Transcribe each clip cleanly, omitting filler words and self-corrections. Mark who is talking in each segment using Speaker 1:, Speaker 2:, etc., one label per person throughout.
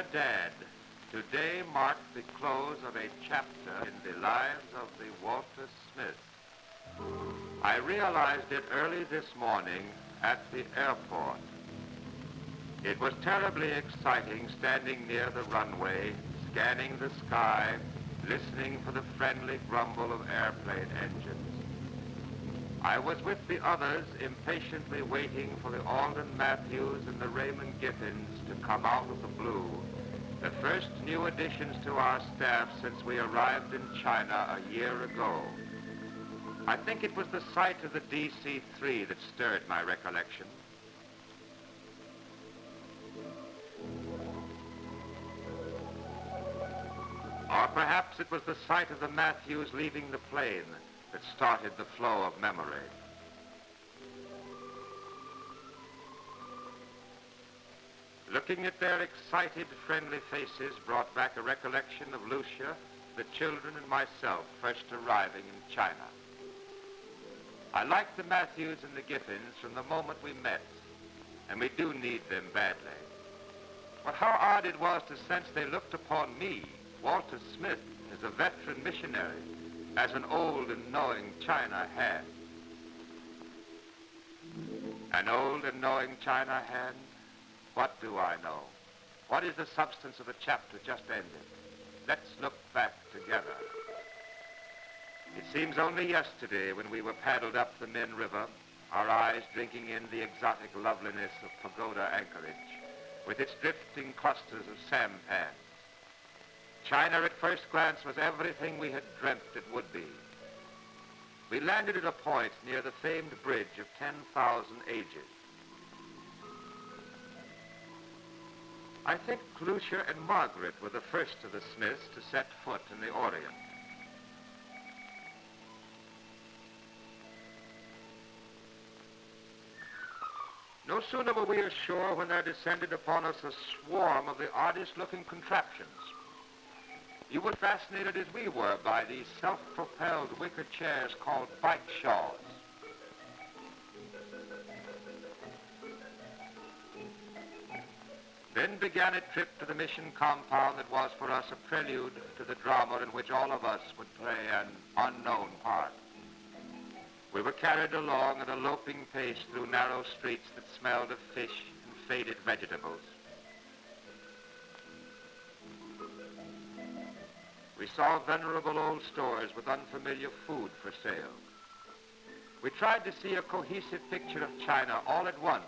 Speaker 1: Dear Dad, today marks the close of a chapter in the lives of the Walter Smiths. I realized it early this morning at the airport. It was terribly exciting standing near the runway, scanning the sky, listening for the friendly grumble of airplane engines. I was with the others, impatiently waiting for the Alden Matthews and the Raymond Giffins to come out of the blue, the first new additions to our staff since we arrived in China a year ago. I think it was the sight of the DC-3 that stirred my recollection. Or perhaps it was the sight of the Matthews leaving the plane that started the flow of memory. Looking at their excited, friendly faces brought back a recollection of Lucia, the children, and myself first arriving in China. I liked the Matthews and the Giffins from the moment we met, and we do need them badly. But how odd it was to sense they looked upon me, Walter Smith, as a veteran missionary, as an old and knowing China hand. An old and knowing China hand? What do I know? What is the substance of the chapter just ended? Let's look back together. It seems only yesterday when we were paddled up the Min River, our eyes drinking in the exotic loveliness of Pagoda Anchorage, with its drifting clusters of sampans. China at first glance was everything we had dreamt it would be. We landed at a point near the famed bridge of 10,000 ages. I think Lucia and Margaret were the first of the Smiths to set foot in the Orient. No sooner were we ashore when there descended upon us a swarm of the oddest-looking contraptions. You were fascinated as we were by these self-propelled wicker chairs called bike shawls. Then began a trip to the mission compound that was for us a prelude to the drama in which all of us would play an unknown part. We were carried along at a loping pace through narrow streets that smelled of fish and faded vegetables. We saw venerable old stores with unfamiliar food for sale. We tried to see a cohesive picture of China all at once,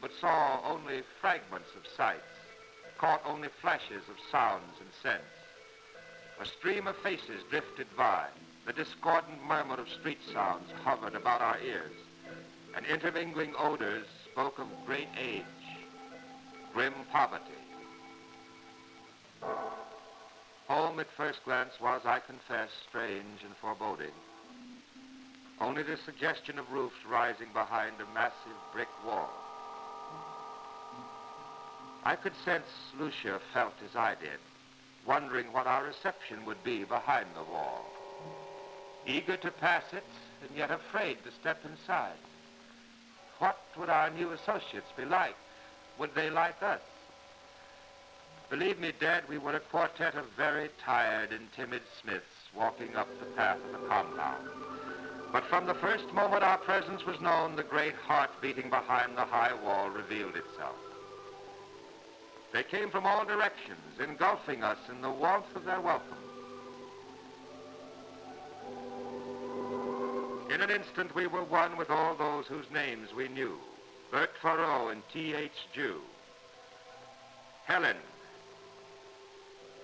Speaker 1: but saw only fragments of sights, caught only flashes of sounds and scents. A stream of faces drifted by. The discordant murmur of street sounds hovered about our ears, and intermingling odors spoke of great age, grim poverty. Home at first glance was, I confess, strange and foreboding. Only the suggestion of roofs rising behind a massive brick wall. I could sense Lucia felt as I did, wondering what our reception would be behind the wall. Eager to pass it, and yet afraid to step inside. What would our new associates be like? Would they like us? Believe me, Dad, we were a quartet of very tired and timid Smiths walking up the path of the compound. But from the first moment our presence was known, the great heart beating behind the high wall revealed itself. They came from all directions, engulfing us in the warmth of their welcome. In an instant, we were one with all those whose names we knew. Bert Farreau and T.H. Jew, Helen,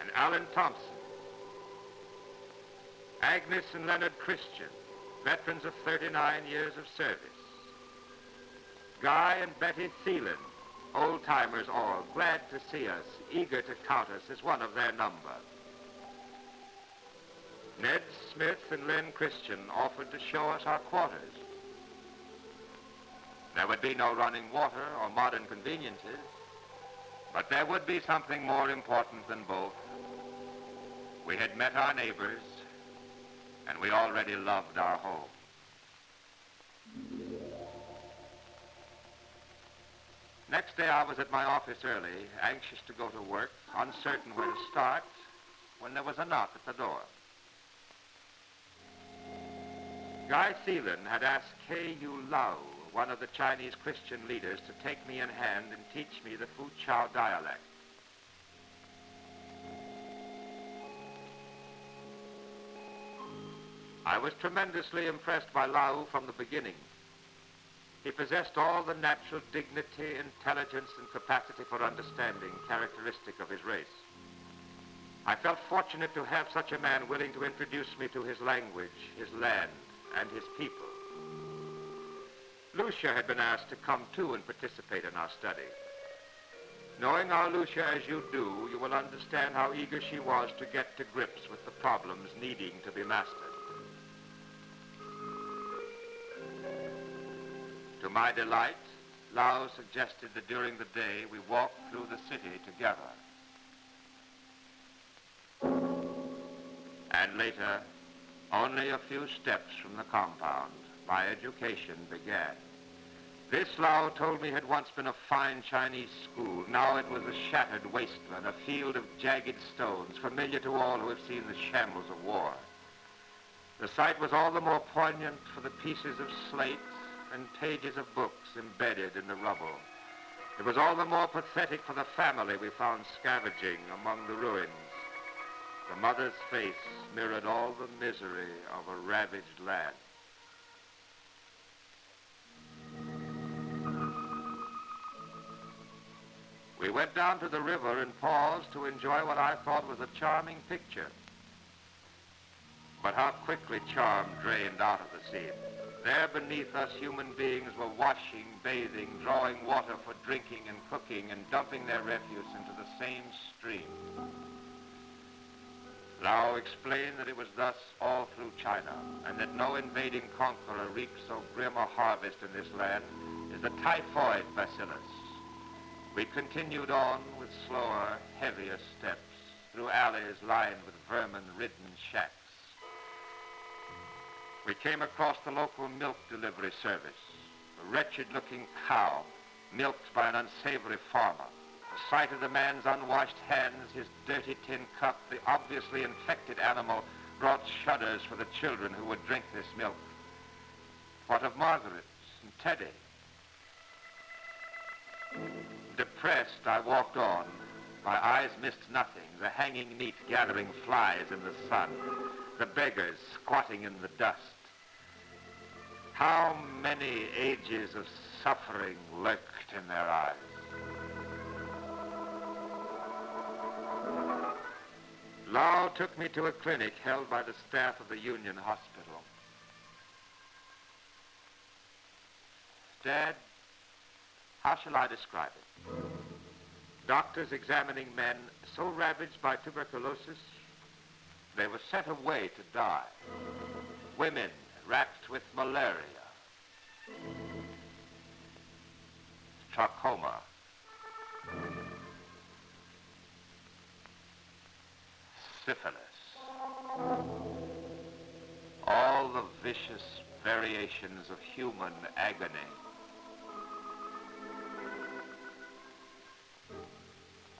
Speaker 1: and Alan Thompson, Agnes and Leonard Christian, veterans of 39 years of service, Guy and Betty Thielen, old-timers all, glad to see us, eager to count us as one of their number. Ned Smith and Len Christian offered to show us our quarters. There would be no running water or modern conveniences, but there would be something more important than both. We had met our neighbors, and we already loved our home. Next day I was at my office early, anxious to go to work, uncertain where to start, when there was a knock at the door. Guy Seelan had asked K.U. Lau, one of the Chinese Christian leaders, to take me in hand and teach me the Fuchao dialect. I was tremendously impressed by Lau from the beginning. He possessed all the natural dignity, intelligence, and capacity for understanding characteristic of his race. I felt fortunate to have such a man willing to introduce me to his language, his land, and his people. Lucia had been asked to come too and participate in our study. Knowing our Lucia as you do, you will understand how eager she was to get to grips with the problems needing to be mastered. To my delight, Lau suggested that during the day we walk through the city together. And later, only a few steps from the compound, my education began. This, Lau told me, had once been a fine Chinese school. Now it was a shattered wasteland, a field of jagged stones, familiar to all who have seen the shambles of war. The sight was all the more poignant for the pieces of slate and pages of books embedded in the rubble. It was all the more pathetic for the family we found scavenging among the ruins. The mother's face mirrored all the misery of a ravaged land. We went down to the river and paused to enjoy what I thought was a charming picture. But how quickly charm drained out of the scene. There beneath us, human beings were washing, bathing, drawing water for drinking and cooking, and dumping their refuse into the same stream. Lau explained that it was thus all through China, and that no invading conqueror reaped so grim a harvest in this land as the typhoid bacillus. We continued on with slower, heavier steps, through alleys lined with vermin-ridden shacks. We came across the local milk delivery service, a wretched-looking cow milked by an unsavory farmer. The sight of the man's unwashed hands, his dirty tin cup, the obviously infected animal, brought shudders for the children who would drink this milk. What of Margaret and Teddy? Depressed, I walked on. My eyes missed nothing, the hanging meat gathering flies in the sun, the beggars squatting in the dust. How many ages of suffering lurked in their eyes. Lau took me to a clinic held by the staff of the Union Hospital. Dad, how shall I describe it? Doctors examining men so ravaged by tuberculosis, they were sent away to die. Women racked with malaria, trachoma, syphilis, all the vicious variations of human agony.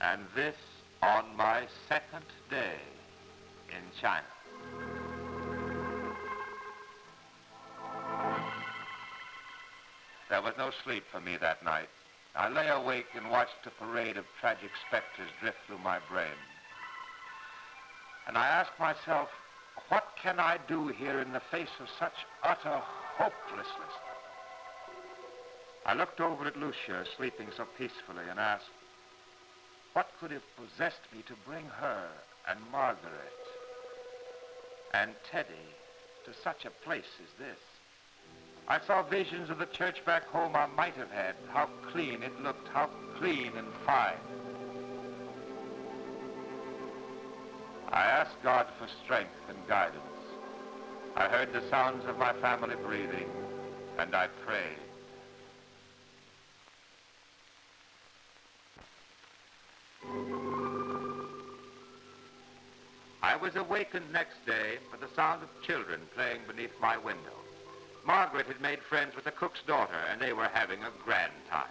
Speaker 1: And this on my second day in China. There was no sleep for me that night. I lay awake and watched a parade of tragic specters drift through my brain. And I asked myself, what can I do here in the face of such utter hopelessness? I looked over at Lucia, sleeping so peacefully, and asked, what could have possessed me to bring her and Margaret and Teddy to such a place as this? I saw visions of the church back home I might have had, how clean it looked, how clean and fine. I asked God for strength and guidance. I heard the sounds of my family breathing, and I prayed. I was awakened next day by the sound of children playing beneath my window. Margaret had made friends with the cook's daughter, and they were having a grand time.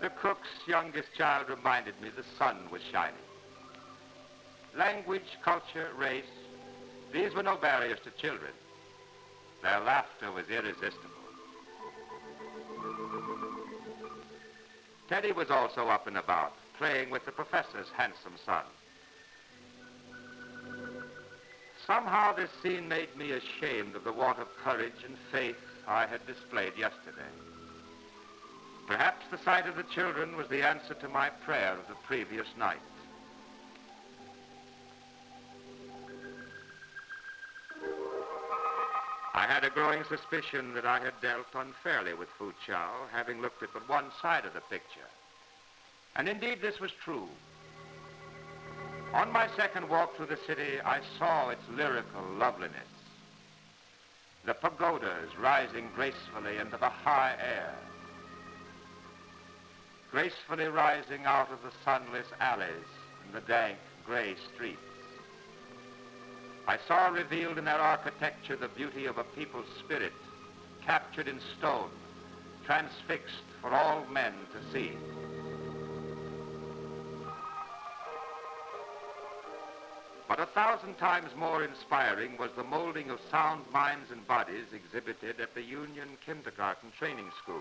Speaker 1: The cook's youngest child reminded me the sun was shining. Language, culture, race, these were no barriers to children. Their laughter was irresistible. Teddy was also up and about, playing with the professor's handsome son. Somehow this scene made me ashamed of the want of courage and faith I had displayed yesterday. Perhaps the sight of the children was the answer to my prayer of the previous night. I had a growing suspicion that I had dealt unfairly with Fu Chao, having looked at but one side of the picture. And indeed this was true. On my second walk through the city, I saw its lyrical loveliness. The pagodas rising gracefully into the high air, gracefully rising out of the sunless alleys and the dank gray streets. I saw revealed in their architecture the beauty of a people's spirit, captured in stone, transfixed for all men to see. But 1,000 times more inspiring was the molding of sound minds and bodies exhibited at the Union Kindergarten Training School.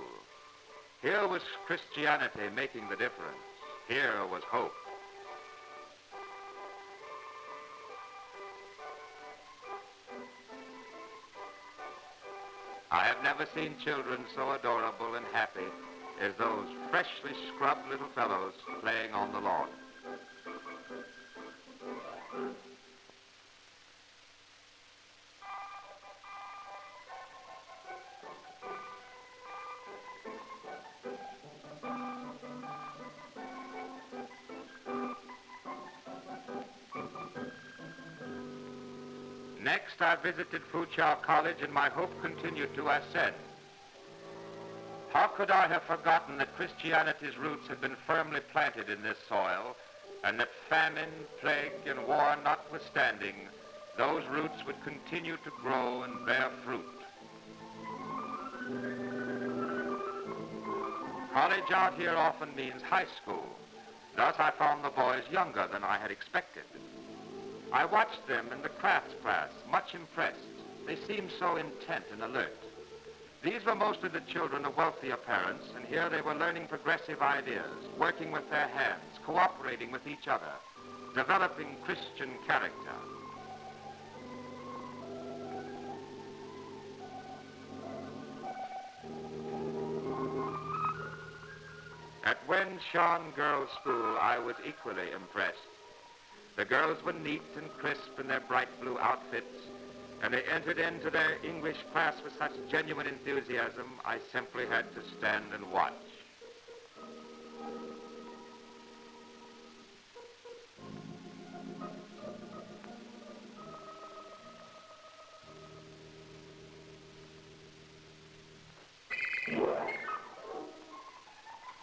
Speaker 1: Here was Christianity making the difference. Here was hope. I have never seen children so adorable and happy as those freshly scrubbed little fellows playing on the lawn. Next, I visited Fu Chao College, and my hope continued to ascend. How could I have forgotten that Christianity's roots had been firmly planted in this soil, and that famine, plague, and war notwithstanding, those roots would continue to grow and bear fruit. College out here often means high school. Thus, I found the boys younger than I had expected. I watched them in the crafts class, much impressed. They seemed so intent and alert. These were mostly the children of wealthier parents, and here they were learning progressive ideas, working with their hands, cooperating with each other, developing Christian character. At Wen Shan Girls' School, I was equally impressed. The girls were neat and crisp in their bright blue outfits, and they entered into their English class with such genuine enthusiasm, I simply had to stand and watch.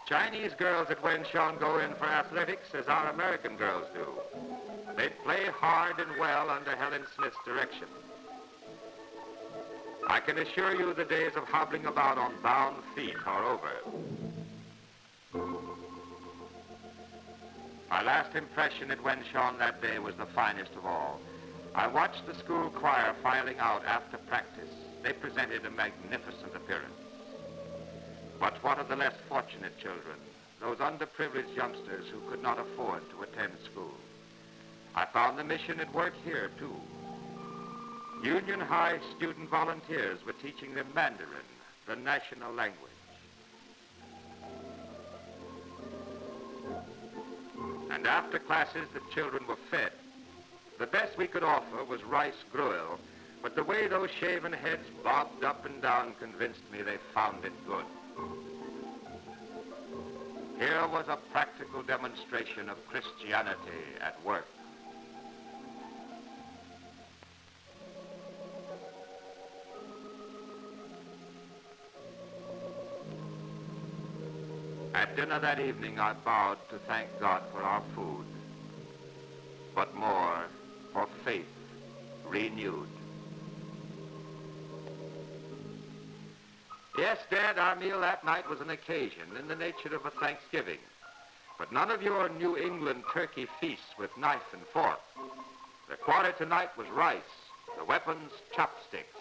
Speaker 1: Chinese girls at Wenshan go in for athletics as our American girls do. They play hard and well under Helen Smith's direction. I can assure you the days of hobbling about on bound feet are over. My last impression at Wenshan that day was the finest of all. I watched the school choir filing out after practice. They presented a magnificent appearance. But what of the less fortunate children, those underprivileged youngsters who could not afford to attend school? I found the mission at work here, too. Union High student volunteers were teaching them Mandarin, the national language. And after classes, the children were fed. The best we could offer was rice gruel, but the way those shaven heads bobbed up and down convinced me they found it good. Here was a practical demonstration of Christianity at work. At dinner that evening, I bowed to thank God for our food, but more for faith renewed. Yes, Dad, our meal that night was an occasion in the nature of a Thanksgiving. But none of your New England turkey feasts with knife and fork. The quarter tonight was rice, the weapons chopsticks.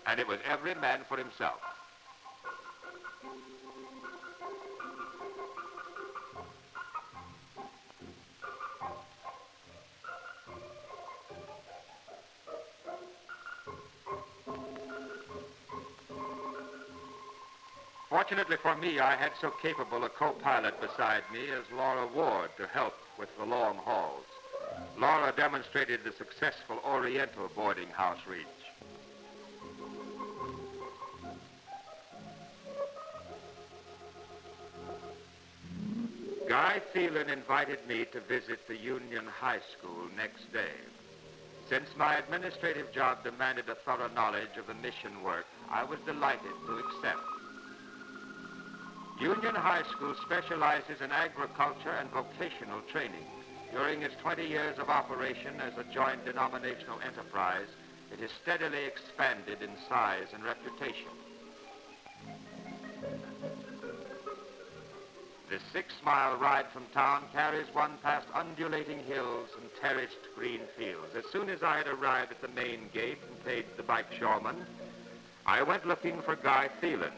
Speaker 1: And it was every man for himself. Fortunately for me, I had so capable a co-pilot beside me as Laura Ward to help with the long hauls. Laura demonstrated the successful Oriental boarding house reach. Guy Phelan invited me to visit the Union High School next day. Since my administrative job demanded a thorough knowledge of the mission work, I was delighted to accept. Union High School specializes in agriculture and vocational training. During its 20 years of operation as a joint denominational enterprise, it has steadily expanded in size and reputation. This 6-mile ride from town carries one past undulating hills and terraced green fields. As soon as I had arrived at the main gate and paid the bike showman, I went looking for Guy Phelan.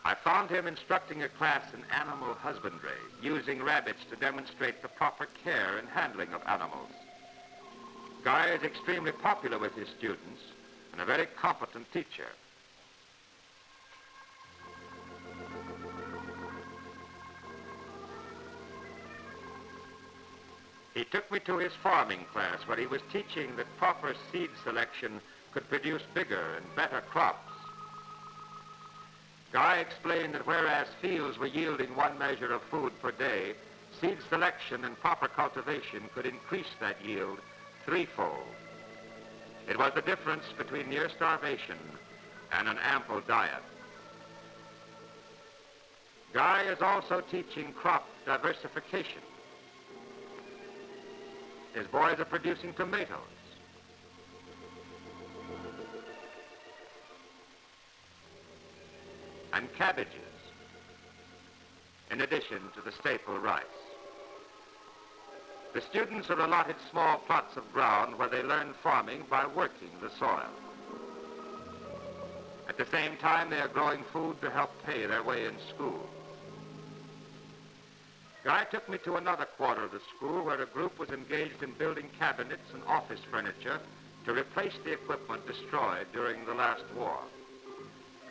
Speaker 1: I found him instructing a class in animal husbandry, using rabbits to demonstrate the proper care and handling of animals. Guy is extremely popular with his students and a very competent teacher. He took me to his farming class where he was teaching that proper seed selection could produce bigger and better crops. Guy explained that whereas fields were yielding one measure of food per day, seed selection and proper cultivation could increase that yield threefold. It was the difference between near starvation and an ample diet. Guy is also teaching crop diversification. His boys are producing tomatoes, and cabbages, in addition to the staple rice. The students are allotted small plots of ground where they learn farming by working the soil. At the same time, they are growing food to help pay their way in school. Guy took me to another quarter of the school where a group was engaged in building cabinets and office furniture to replace the equipment destroyed during the last war.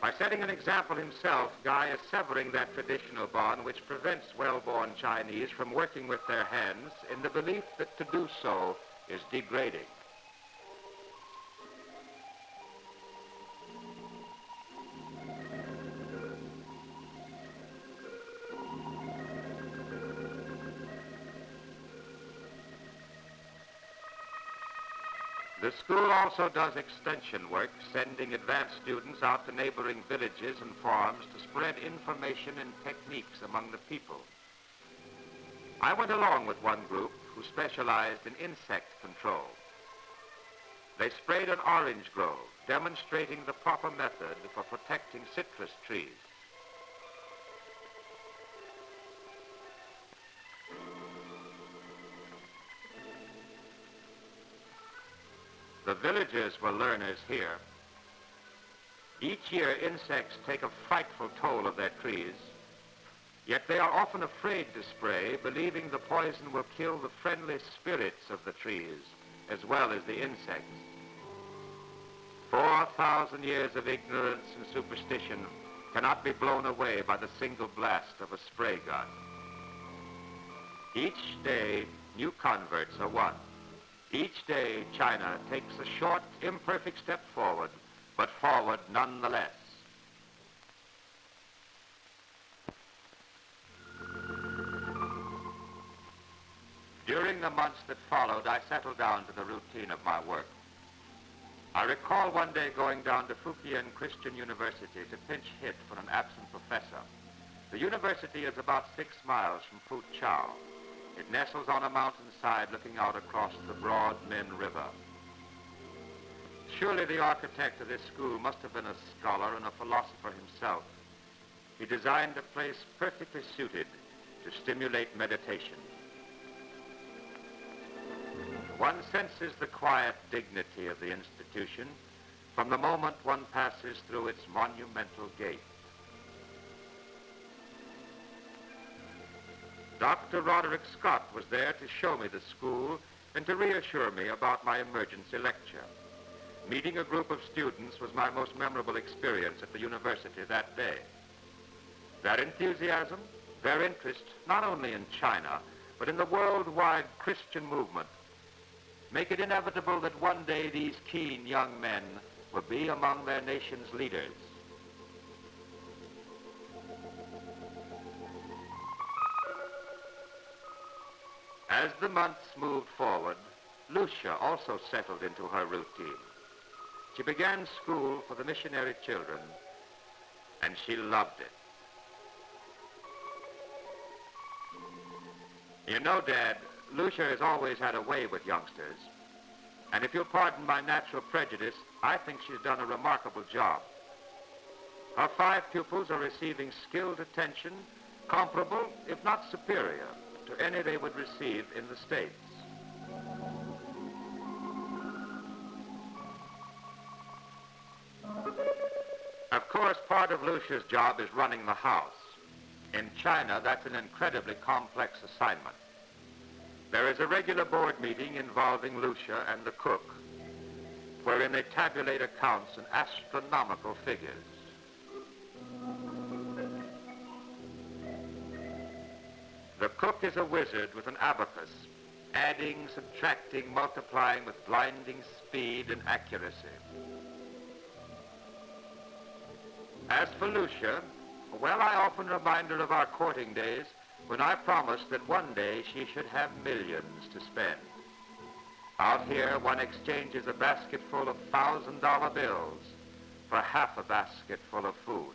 Speaker 1: By setting an example himself, Guy is severing that traditional bond which prevents well-born Chinese from working with their hands in the belief that to do so is degrading. The school also does extension work, sending advanced students out to neighboring villages and farms to spread information and techniques among the people. I went along with one group who specialized in insect control. They sprayed an orange grove, demonstrating the proper method for protecting citrus trees. The villagers were learners here. Each year, insects take a frightful toll of their trees, yet they are often afraid to spray, believing the poison will kill the friendly spirits of the trees, as well as the insects. 4,000 years of ignorance and superstition cannot be blown away by the single blast of a spray gun. Each day, new converts are won. Each day, China takes a short, imperfect step forward, but forward nonetheless. During the months that followed, I settled down to the routine of my work. I recall one day going down to Fujian Christian University to pinch hit for an absent professor. The university is about 6 miles from Fuchao. It nestles on a mountainside looking out across the broad Min River. Surely the architect of this school must have been a scholar and a philosopher himself. He designed a place perfectly suited to stimulate meditation. One senses the quiet dignity of the institution from the moment one passes through its monumental gate. Dr. Roderick Scott was there to show me the school and to reassure me about my emergency lecture. Meeting a group of students was my most memorable experience at the university that day. Their enthusiasm, their interest, not only in China, but in the worldwide Christian movement, make it inevitable that one day these keen young men will be among their nation's leaders. As the months moved forward, Lucia also settled into her routine. She began school for the missionary children, and she loved it. You know, Dad, Lucia has always had a way with youngsters. And if you'll pardon my natural prejudice, I think she's done a remarkable job. Our 5 pupils are receiving skilled attention comparable, if not superior, to any they would receive in the States. Of course, part of Lucia's job is running the house. In China, that's an incredibly complex assignment. There is a regular board meeting involving Lucia and the cook, wherein they tabulate accounts in astronomical figures. The cook is a wizard with an abacus, adding, subtracting, multiplying with blinding speed and accuracy. As for Lucia, well, I often remind her of our courting days when I promised that one day she should have millions to spend. Out here, one exchanges a basketful of $1,000 bills for half a basket full of food.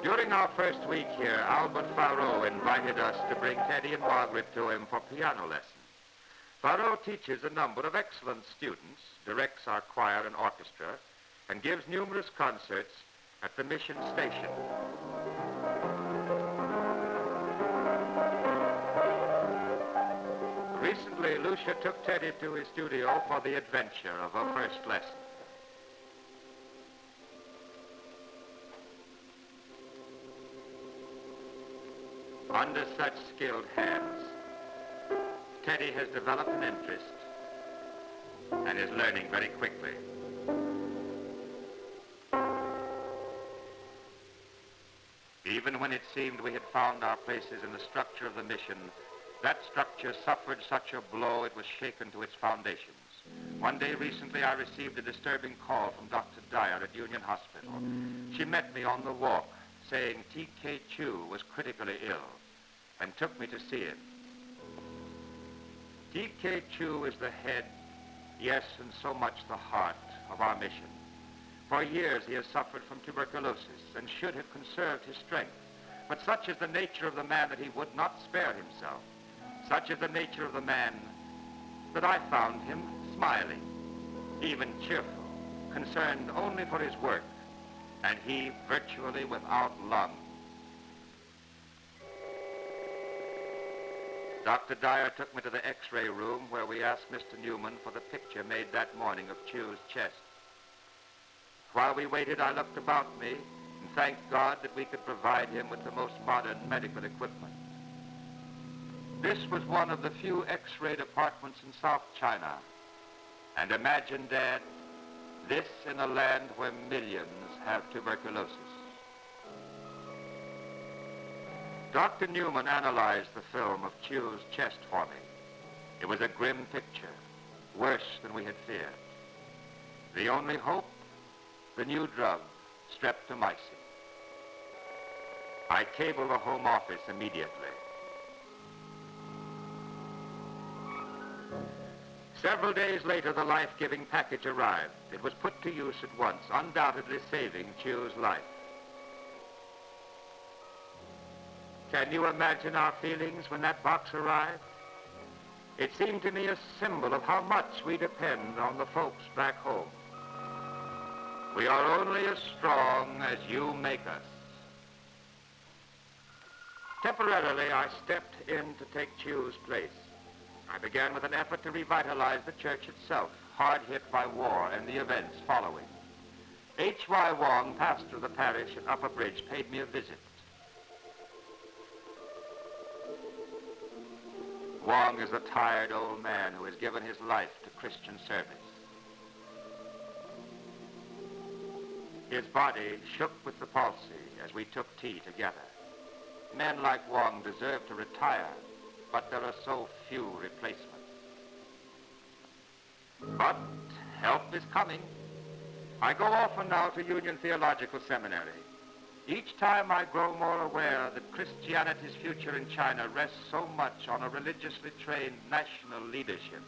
Speaker 1: During our first week here, Albert Farrow invited us to bring Teddy and Margaret to him for piano lessons. Farrow teaches a number of excellent students, directs our choir and orchestra, and gives numerous concerts at the mission station. Recently, Lucia took Teddy to his studio for the adventure of her first lesson. Under such skilled hands, Teddy has developed an interest and is learning very quickly. Even when it seemed we had found our places in the structure of the mission, that structure suffered such a blow it was shaken to its foundations. One day recently I received a disturbing call from Dr. Dyer at Union Hospital. She met me on the walk, saying T.K. Chu was critically ill, and took me to see him. T.K. Chu is the head, yes, and so much the heart of our mission. For years he has suffered from tuberculosis and should have conserved his strength. But such is the nature of the man that he would not spare himself. Such is the nature of the man that I found him smiling, even cheerful, concerned only for his work, and he virtually without lungs. Dr. Dyer took me to the X-ray room where we asked Mr. Newman for the picture made that morning of Chu's chest. While we waited, I looked about me and thanked God that we could provide him with the most modern medical equipment. This was one of the few X-ray departments in South China. And imagine, Dad, this in a land where millions have tuberculosis. Dr. Newman analyzed the film of Chu's chest for me. It was a grim picture, worse than we had feared. The only hope, the new drug, streptomycin. I cabled the Home Office immediately. Several days later, the life-giving package arrived. It was put to use at once, undoubtedly saving Chu's life. Can you imagine our feelings when that box arrived? It seemed to me a symbol of how much we depend on the folks back home. We are only as strong as you make us. Temporarily, I stepped in to take Chiu's place. I began with an effort to revitalize the church itself, hard hit by war and the events following. H.Y. Wong, pastor of the parish at Upper Bridge, paid me a visit. Wong is a tired old man who has given his life to Christian service. His body shook with the palsy as we took tea together. Men like Wong deserve to retire, but there are so few replacements. But help is coming. I go often now to Union Theological Seminary. Each time I grow more aware that Christianity's future in China rests so much on a religiously trained national leadership.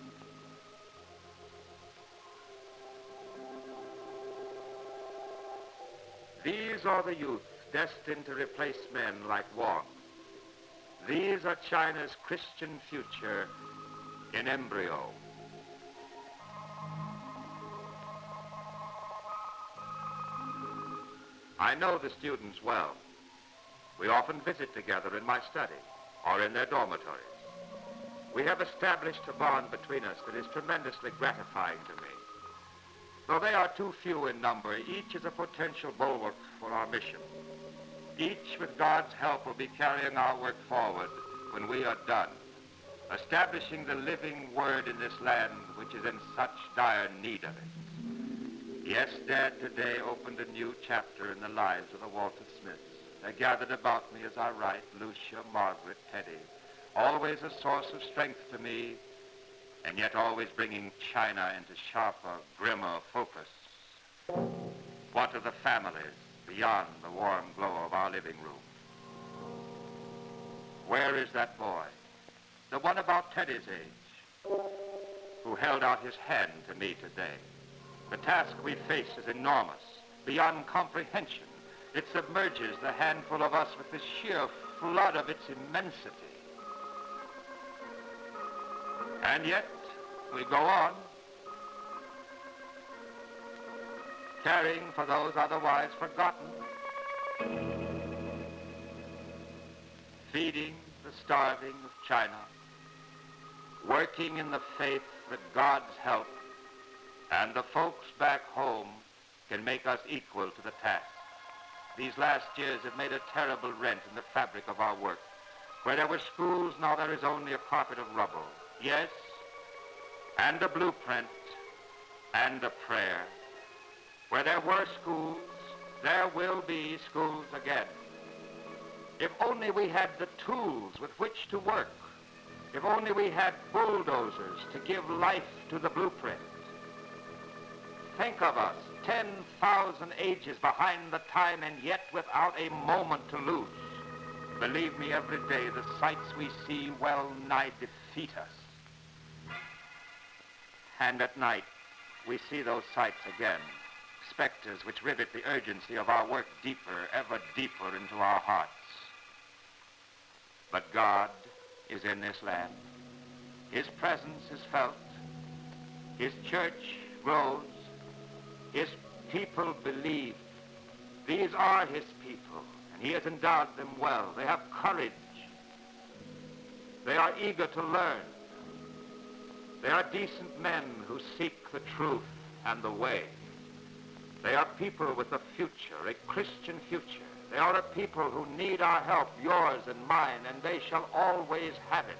Speaker 1: These are the youth destined to replace men like Wong. These are China's Christian future in embryo. I know the students well. We often visit together in my study or in their dormitories. We have established a bond between us that is tremendously gratifying to me. Though they are too few in number, each is a potential bulwark for our mission. Each, with God's help, will be carrying our work forward when we are done, establishing the living word in this land which is in such dire need of it. Yes, Dad today opened a new chapter in the lives of the Walter Smiths. They gathered about me as I write, Lucia, Margaret, Teddy, always a source of strength to me, and yet always bringing China into sharper, grimmer focus. What of the families beyond the warm glow of our living room? Where is that boy, the one about Teddy's age, who held out his hand to me today? The task we face is enormous, beyond comprehension. It submerges the handful of us with the sheer flood of its immensity. And yet, we go on, caring for those otherwise forgotten, feeding the starving of China, working in the faith that God's help and the folks back home can make us equal to the task. These last years have made a terrible rent in the fabric of our work. Where there were schools, now there is only a carpet of rubble. Yes, and a blueprint, and a prayer. Where there were schools, there will be schools again. If only we had the tools with which to work. If only we had bulldozers to give life to the blueprint. Think of us, 10,000 ages behind the time and yet without a moment to lose. Believe me, every day the sights we see well nigh defeat us. And at night, we see those sights again, specters which rivet the urgency of our work deeper, ever deeper into our hearts. But God is in this land. His presence is felt. His church grows. His people believe. These are his people, and he has endowed them well. They have courage. They are eager to learn. They are decent men who seek the truth and the way. They are people with a future, a Christian future. They are a people who need our help, yours and mine, and they shall always have it.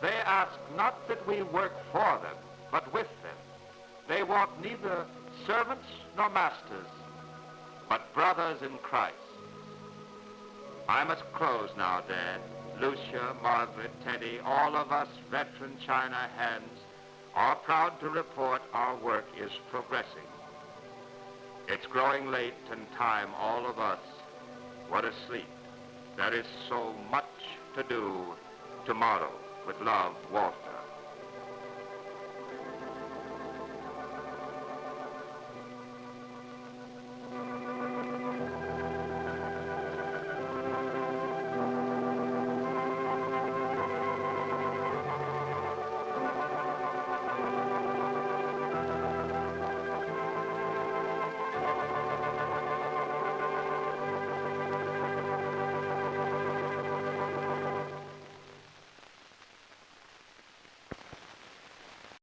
Speaker 1: They ask not that we work for them, but with them. They want neither servants nor masters, but brothers in Christ. I must close now, Dad. Lucia, Margaret, Teddy, all of us veteran China hands are proud to report our work is progressing. It's growing late and time all of us were asleep. There is so much to do tomorrow. With love, Walter.